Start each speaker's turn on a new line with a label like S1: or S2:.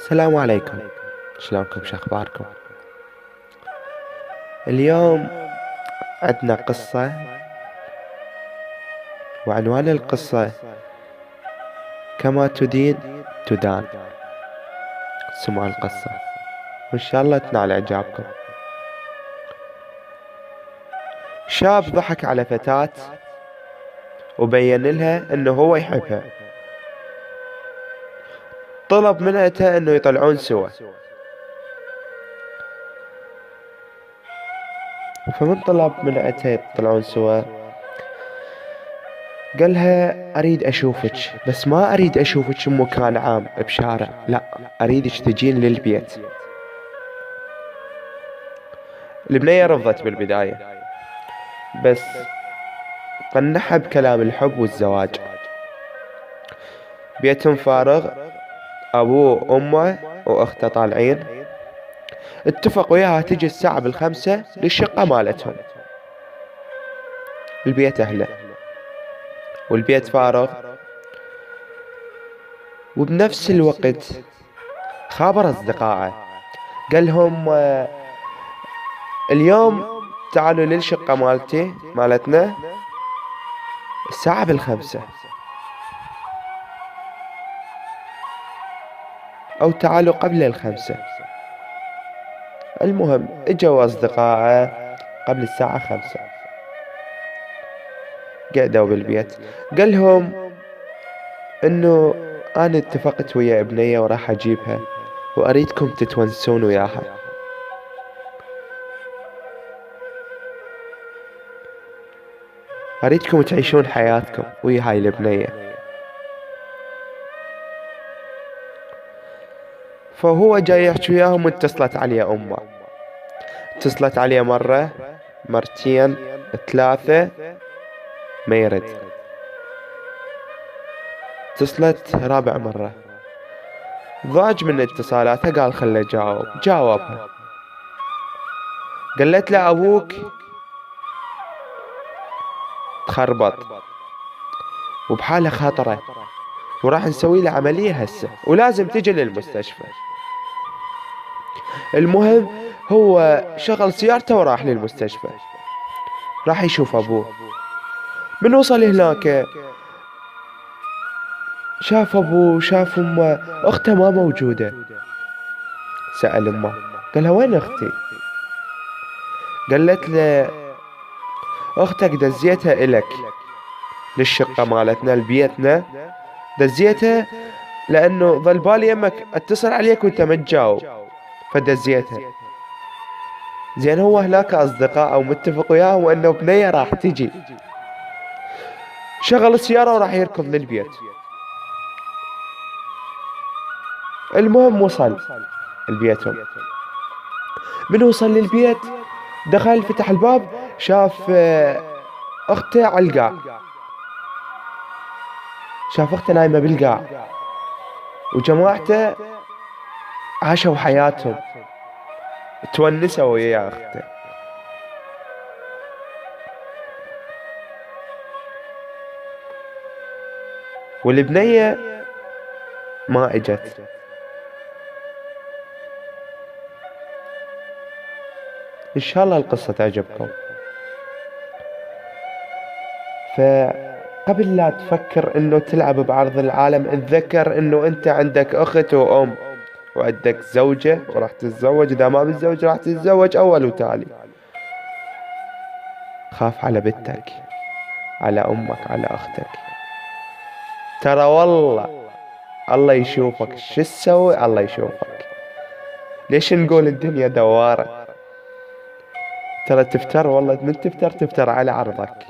S1: السلام عليكم. شلونكم؟ شخباركم؟ اليوم عندنا قصة، وعنوان القصة كما تدين تدان. سمع القصة وإن شاء الله تنال إعجابكم. شاب ضحك على فتاة وبين لها انه هو يحبها. طلب منها انه يطلعون سوا. فمن طلب منها يطلعون سوا قالها اريد اشوفك، بس ما اريد اشوفك بمكان عام بشارع، لا، اريدك تجين للبيت. البنية رفضت بالبداية، بس قنعها بكلام الحب والزواج. بيتهم فارغ، ابوه وامه واخته طالعين. اتفق وياها تجي الساعة 5 للشقة مالتهم. البيت اهله والبيت فارغ، وبنفس الوقت خابر اصدقائه، قال لهم اليوم تعالوا للشقة مالتنا الساعة 5، او تعالوا قبل 5. المهم اجوا اصدقائه قبل الساعة 5، قعدوا بالبيت. قال لهم انه انا اتفقت ويا ابنية وراح اجيبها، واريدكم تتونسون وياها. اريدكم تعيشون حياتكم ويا هاي البنية. فهو جاي يحكي وياهم، اتصلت عليه امه. اتصلت عليه مرة، مرتين، 3، ما يرد. اتصلت رابع مرة، ضاج من اتصالاتها، قال خله جاوبها. قالت له ابوك تخربط وبحالة خطرة، وراح نسوي له عملية هسه، ولازم تجي للمستشفى. المهم هو شغل سيارته وراح للمستشفى، راح يشوف ابوه. من وصل هناك شاف ابوه، شاف امه، اخته ما موجودة. سأل امه، قالها وين اختي؟ قالت له اختك دزيتها الك للشقة مالتنا لبيتنا، دزيتها لانه ظل بالي يمك اتصل عليك وانت ما تجاوب، فدزيتها. زين هو هناك اصدقاء او متفق وياهم انه بنية راح تجي. شغل السيارة وراح يركض للبيت. المهم وصل البيتهم. من وصل للبيت دخل فتح الباب، شاف اخته على القاع، شاف اخته نايمة بالقاع، وجماعته عاشوا حياتهم، تونسوا ويا اخته. والبنية ما اجت. ان شاء الله القصة تعجبكم. فقبل لا تفكر انه تلعب بعرض العالم، اتذكر انه انت عندك اخت وام، وعندك زوجة وراح تتزوج، اذا ما متزوج راح تتزوج اول وتالي. خاف على بنتك، على امك، على اختك. ترى والله الله يشوفك، شو تسوي الله يشوفك. ليش نقول الدنيا دوارة؟ ترى تفتر، والله من تفتر على عرضك.